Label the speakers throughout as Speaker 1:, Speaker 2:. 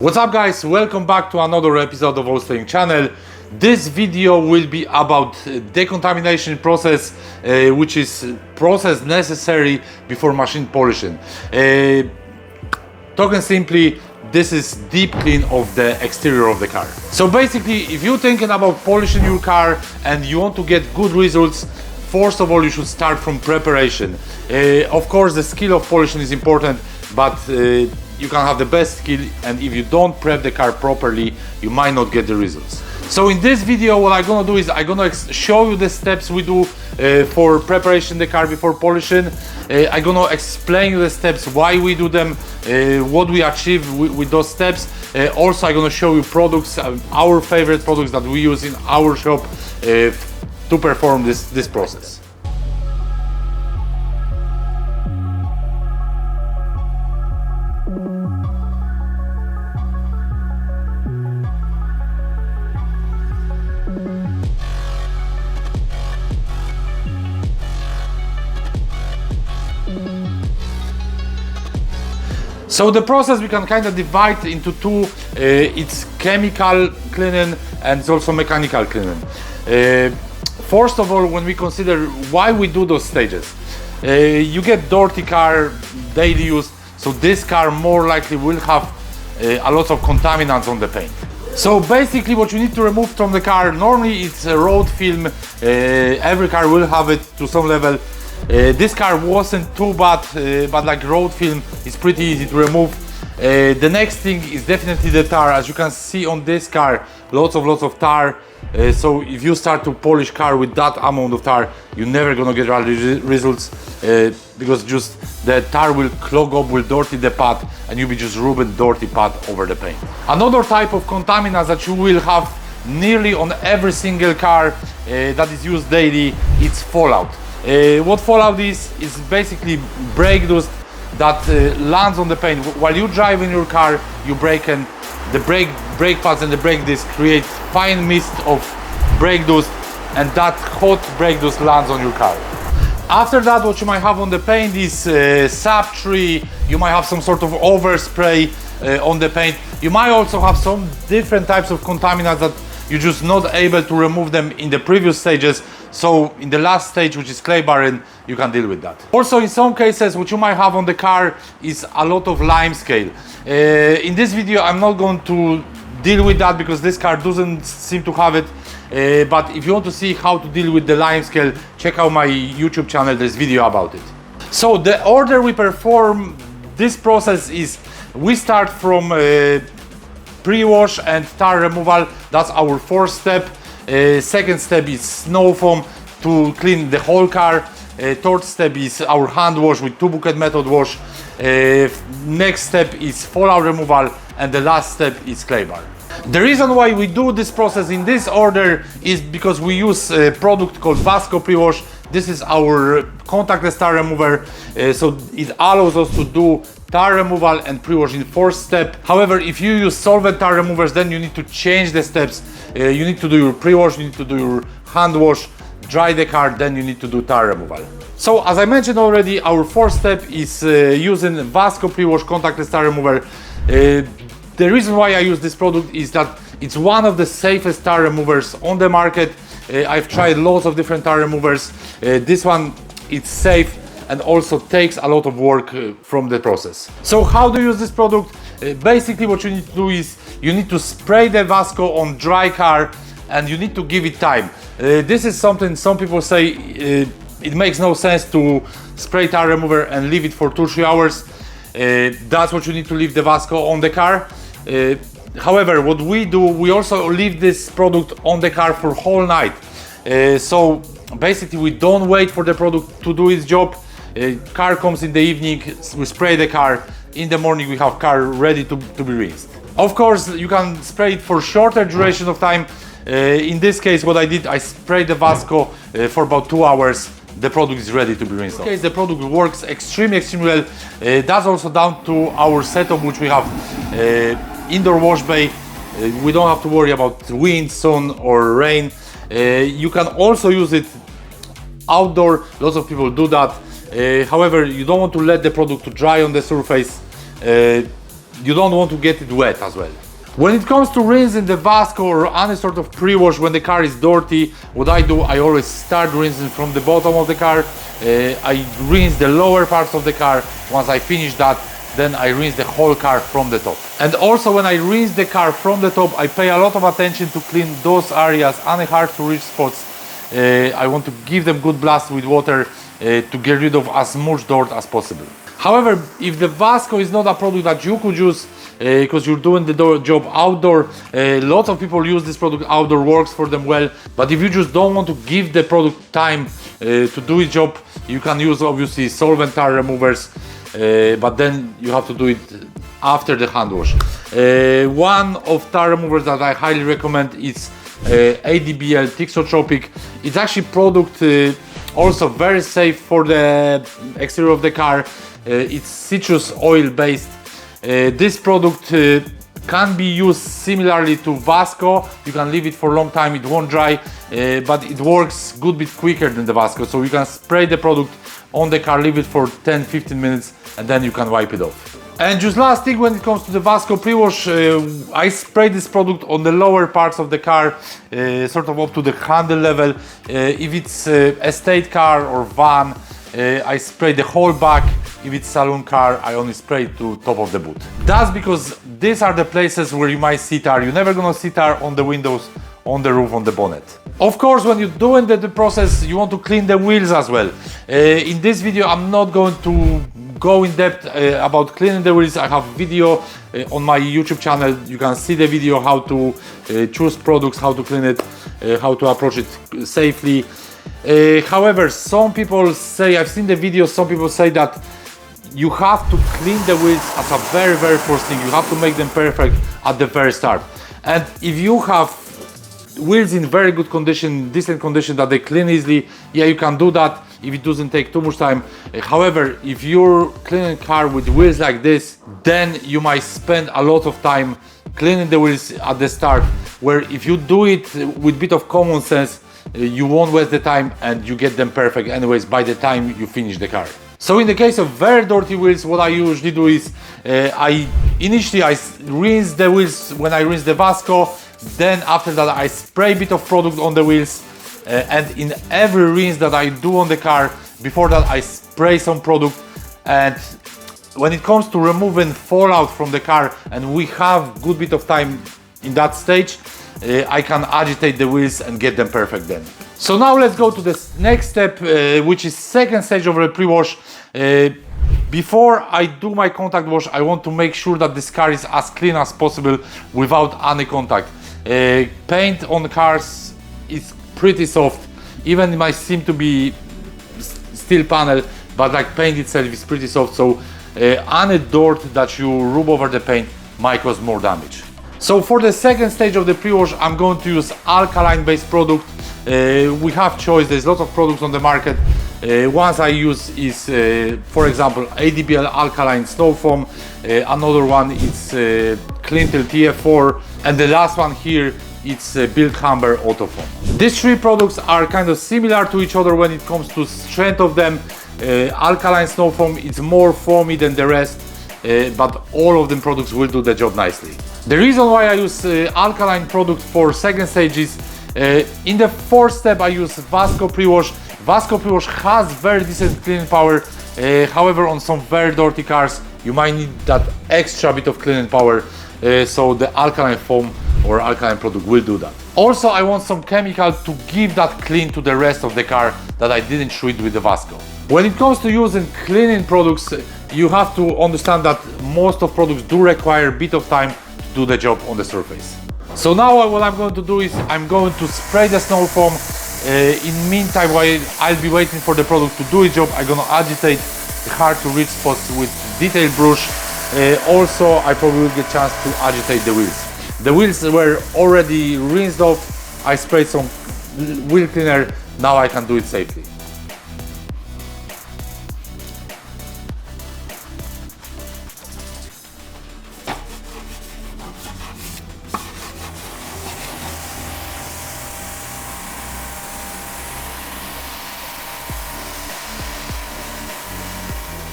Speaker 1: What's up guys, welcome back to another episode of Allstaying channel. This video will be about decontamination process, which is process necessary before machine polishing. Talking simply, this is deep clean of the exterior of the car. So basically, if you're thinking about polishing your car and you want to get good results, first of all you should start from preparation. Of course the skill of polishing is important, but you can have the best skill, and if you don't prep the car properly, you might not get the results. So in this video, what I'm gonna do is I'm gonna show you the steps we do for preparation the car before polishing. I'm gonna explain you the steps, why we do them, what we achieve with those steps. Also, I'm gonna show you products, our favorite products that we use in our shop to perform this process. So the process we can kind of divide into two. It's chemical cleaning and it's also mechanical cleaning. First of all, when we consider why we do those stages, you get dirty car, daily use, so this car more likely will have a lot of contaminants on the paint. So basically what you need to remove from the car, normally it's a road film, every car will have it to some level. This car wasn't too bad, but like road film is pretty easy to remove. The next thing is definitely the tar. As you can see on this car, lots of tar. So if you start to polish car with that amount of tar, you're never gonna get results, because just the tar will clog up, will dirty the pad, and you'll be just rubbing dirty pad over the paint. Another type of contaminants that you will have nearly on every single car that is used daily, it's fallout. What fallout is basically brake dust that lands on the paint. While you drive in your car, you brake, and the brake pads and the brake disc create fine mist of brake dust, and that hot brake dust lands on your car. After that, what you might have on the paint is sap tree. You might have some sort of overspray on the paint. You might also have some different types of contaminants that you're just not able to remove them in the previous stages. So in the last stage, which is clay barring, you can deal with that. Also, in some cases, what you might have on the car is a lot of lime scale. In this video, I'm not going to deal with that because this car doesn't seem to have it. But if you want to see how to deal with the lime scale, check out my YouTube channel, there's video about it. So the order we perform this process is, we start from pre-wash and tar removal. That's our first step. Second step is snow foam to clean the whole car. Third step is our hand wash with 2-bucket method wash. Next step is fallout removal, and the last step is clay bar. The reason why we do this process in this order is because we use a product called Vasco Prewash. This is our contactless tar remover, so it allows us to do tar removal and pre-wash in first step. However, if you use solvent tar removers, then you need to change the steps. You need to do your pre-wash, you need to do your hand wash, dry the car, then you need to do tar removal. So as I mentioned already, our first step is using Vasco Prewash contactless tar remover. The reason why I use this product is that it's one of the safest tar removers on the market. I've tried lots of different tar removers. This one, it's safe and also takes a lot of work from the process. So how do you use this product? Basically what you need to do is you need to spray the Vasco on dry car, and you need to give it time. This is something some people say it makes no sense to spray tar remover and leave it for 2-3 hours. That's what you need to leave the Vasco on the car. However, what we do, we also leave this product on the car for whole night. So basically we don't wait for the product to do its job. Car comes in the evening, we spray the car. In the morning we have car ready to be rinsed. Of course, you can spray it for shorter duration of time. In this case, what I did, I sprayed the Vasco for about 2 hours. The product is ready to be rinsed. In this case, the product works extremely well. That's also down to our setup, which we have indoor wash bay. We don't have to worry about wind, sun or rain. You can also use it outdoor. Lots of people do that. However, you don't want to let the product to dry on the surface. you don't want to get it wet as well. When it comes to rinsing the Vasco or any sort of pre-wash when the car is dirty, what I do, I always start rinsing from the bottom of the car. I rinse the lower parts of the car. Once I finish that, then I rinse the whole car from the top. And also when I rinse the car from the top, I pay a lot of attention to clean those areas, any hard to reach spots. I want to give them good blast with water to get rid of as much dirt as possible. However, if the Vasco is not a product that you could use because you're doing the job outdoor, lots of people use this product outdoor, works for them well. But if you just don't want to give the product time to do its job, you can use obviously solvent tar removers, but then you have to do it after the hand wash. One of tar removers that I highly recommend is ADBL Thixotropic. It's actually product also very safe for the exterior of the car. It's citrus oil based. This product can be used similarly to Vasco. You can leave it for a long time, it won't dry, but it works a good bit quicker than the Vasco. So you can spray the product on the car, leave it for 10-15 minutes, and then you can wipe it off. And just last thing, when it comes to the Vasco pre-wash, I spray this product on the lower parts of the car, sort of up to the handle level. If it's estate car or van, I spray the whole back. If it's saloon car, I only spray to top of the boot. That's because these are the places where you might see tar. You're never gonna see tar on the windows, on the roof, on the bonnet. Of course, when you're doing the process, you want to clean the wheels as well. In this video, I'm not going to go in depth about cleaning the wheels. I have a video on my YouTube channel. You can see the video how to choose products, how to clean it, how to approach it safely. However, some people say, I've seen the videos, some people say that you have to clean the wheels as a very first thing. You have to make them perfect at the very start. And if you have wheels in very good condition, decent condition, that they clean easily, yeah, you can do that if it doesn't take too much time. However, if you're cleaning a car with wheels like this, then you might spend a lot of time cleaning the wheels at the start, where if you do it with a bit of common sense, you won't waste the time and you get them perfect anyways by the time you finish the car. So in the case of very dirty wheels, what I usually do is I rinse the wheels when I rinse the Vasco. Then after that I spray a bit of product on the wheels, and in every rinse that I do on the car, before that I spray some product. And when it comes to removing fallout from the car, and we have good bit of time in that stage, I can agitate the wheels and get them perfect then. So now let's go to the next step, which is second stage of the pre-wash. Before I do my contact wash, I want to make sure that this car is as clean as possible without any contact. Paint on the cars is pretty soft. Even it might seem to be steel panel, but like paint itself is pretty soft. So any dirt that you rub over the paint might cause more damage. So for the second stage of the pre-wash, I'm going to use alkaline based product. We have choice, there's lots of products on the market. Ones I use is, for example, ADBL Alkaline Snow Foam. Another one is Cleantle TF4. And the last one here, it's Bill Camber Auto Foam. These three products are kind of similar to each other when it comes to strength of them. Alkaline Snow Foam is more foamy than the rest, but all of them products will do the job nicely. The reason why I use alkaline product for second stage is in the fourth step I use Vasco Prewash. Vasco Prewash has very decent cleaning power. However, on some very dirty cars, you might need that extra bit of cleaning power. So the alkaline foam or alkaline product will do that. Also, I want some chemical to give that clean to the rest of the car that I didn't treat with the Vasco. When it comes to using cleaning products, you have to understand that most of products do require a bit of time to do the job on the surface. So now what I'm going to do is I'm going to spray the snow foam. In the meantime, while I'll be waiting for the product to do its job, I'm going to agitate the hard to reach spots with detailed brush. Also, I probably will get a chance to agitate the wheels. The wheels were already rinsed off. I sprayed some wheel cleaner. Now I can do it safely.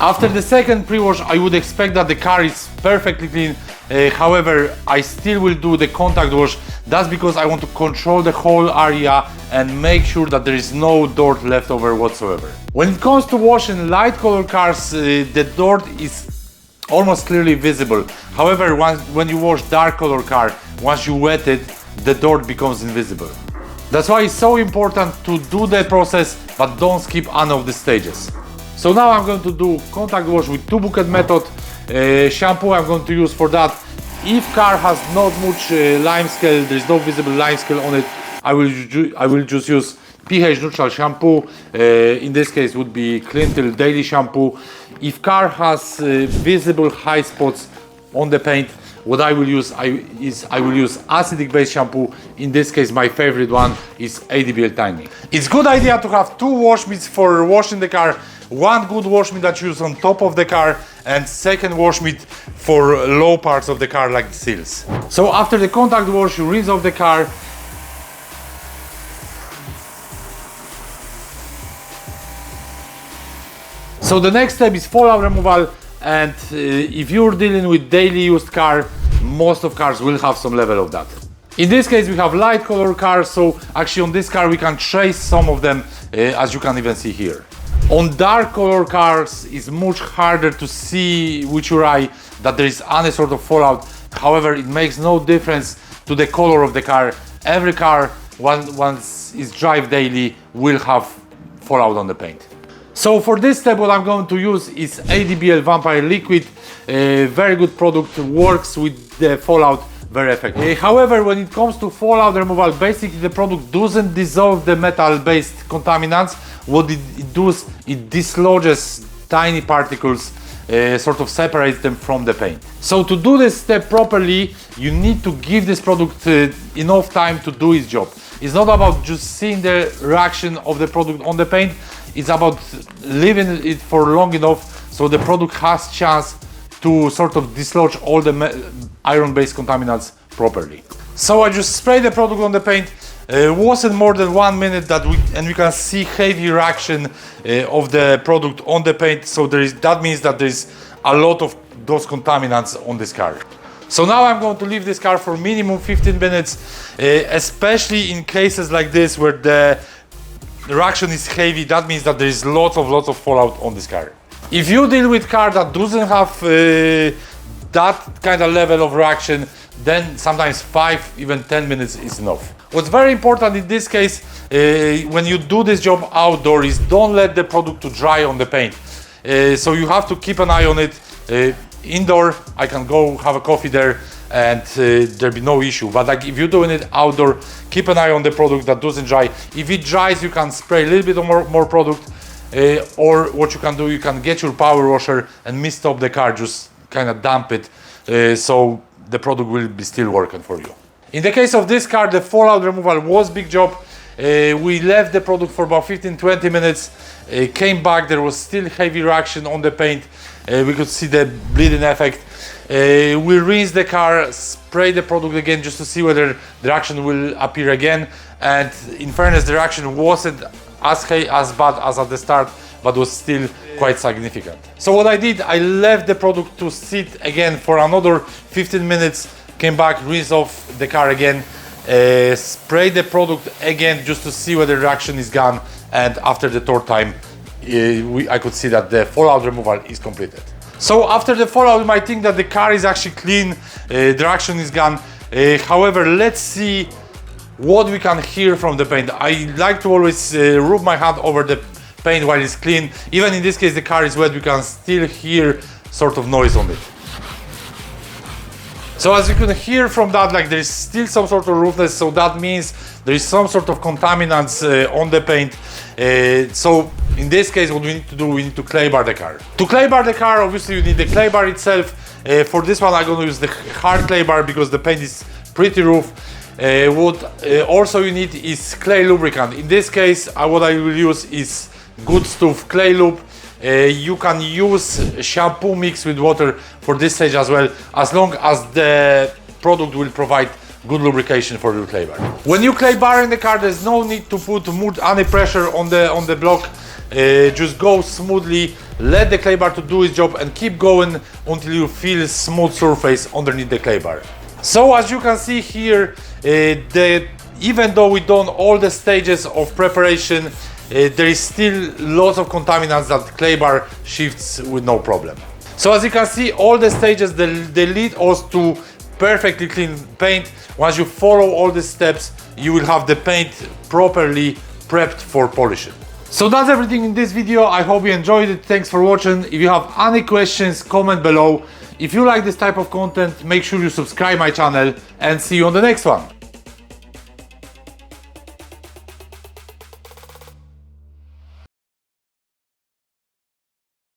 Speaker 1: After the second pre-wash, I would expect that the car is perfectly clean. However, I still will do the contact wash. That's because I want to control the whole area and make sure that there is no dirt left over whatsoever. When it comes to washing light color cars, the dirt is almost clearly visible. However, when you wash dark color car, once you wet it, the dirt becomes invisible. That's why it's so important to do the process, but don't skip any of the stages. So now I'm going to do contact wash with 2 bucket method. Shampoo I'm going to use for that. If car has not much lime scale, there is no visible lime scale on it, I will just use pH neutral shampoo. In this case would be Cleantle daily shampoo. If car has visible high spots on the paint, what I will use I will use acidic based shampoo. In this case, my favorite one is ADBL Tangy. It's good idea to have 2 wash mitts for washing the car. One good wash mitt that you use on top of the car, and second wash mitt for low parts of the car like the seals. So after the contact wash, you rinse off the car. So the next step is fallout removal, and if you're dealing with daily used car, most of cars will have some level of that. In this case we have light color cars, so actually on this car we can trace some of them, as you can even see here. On dark color cars it's much harder to see with your eye that there is any sort of fallout. However, it makes no difference to the color of the car. Every car once it's drive daily will have fallout on the paint. So for this step what I'm going to use is ADBL Vampire Liquid. Very good product, works with the fallout very effectively. However, when it comes to fallout removal, basically the product doesn't dissolve the metal-based contaminants. What it does, it dislodges tiny particles, sort of separates them from the paint. So to do this step properly, you need to give this product enough time to do its job. It's not about just seeing the reaction of the product on the paint, it's about leaving it for long enough so the product has chance to sort of dislodge all the iron-based contaminants properly. So I just spray the product on the paint. Wasn't more than 1 minute and we can see heavy reaction of the product on the paint. So that means that there is a lot of those contaminants on this car. So now I'm going to leave this car for minimum 15 minutes, especially in cases like this where the reaction is heavy. That means that there is lots of fallout on this car. If you deal with car that doesn't have that kind of level of reaction, then sometimes 5, even 10 minutes is enough. What's very important in this case, when you do this job outdoor, is don't let the product to dry on the paint. So you have to keep an eye on it. Indoor, I can go have a coffee there and there'll be no issue. But like if you're doing it outdoor, keep an eye on the product that doesn't dry. If it dries, you can spray a little bit more product, or what you can do, you can get your power washer and mist up the car, just kind of damp it, so the product will be still working for you. In the case of this car, the fallout removal was big job. We left the product for about 15-20 minutes, came back, there was still heavy reaction on the paint. We could see the bleeding effect. We rinsed the car, sprayed the product again just to see whether the reaction will appear again. And in fairness, the reaction wasn't as bad as at the start, but was still quite significant. So what I did, I left the product to sit again for another 15 minutes, came back, rinsed off the car again, sprayed the product again just to see whether the reaction is gone, and after the third time I could see that the fallout removal is completed. So after the fallout, you might think that the car is actually clean, the reaction is gone. However, let's see what we can hear from the paint. I like to always rub my hand over the paint while it's clean. Even in this case the car is wet, we can still hear sort of noise on it. So as you can hear from that, like there is still some sort of roughness, so that means there is some sort of contaminants on the paint. So in this case, what we need to do, we need to clay bar the car. To clay bar the car, obviously you need the clay bar itself. For this one I'm going to use the hard clay bar because the paint is pretty rough. What also you need is clay lubricant. In this case, what I will use is Good Stuff Clay Lube. You can use shampoo mixed with water for this stage as well, as long as the product will provide good lubrication for your clay bar. When you clay bar in the car, there's no need to put any pressure on the block. Just go smoothly. let the clay bar to do its job and keep going until you feel smooth surface underneath the clay bar. So as you can see here, even though we've done all the stages of preparation, there is still lots of contaminants that clay bar shifts with no problem. So as you can see, all the stages, they lead us to perfectly clean paint. Once you follow all the steps, you will have the paint properly prepped for polishing. So that's everything in this video. I hope you enjoyed it. Thanks for watching. If you have any questions, comment below. If you like this type of content, make sure you subscribe my channel and see you on the next one.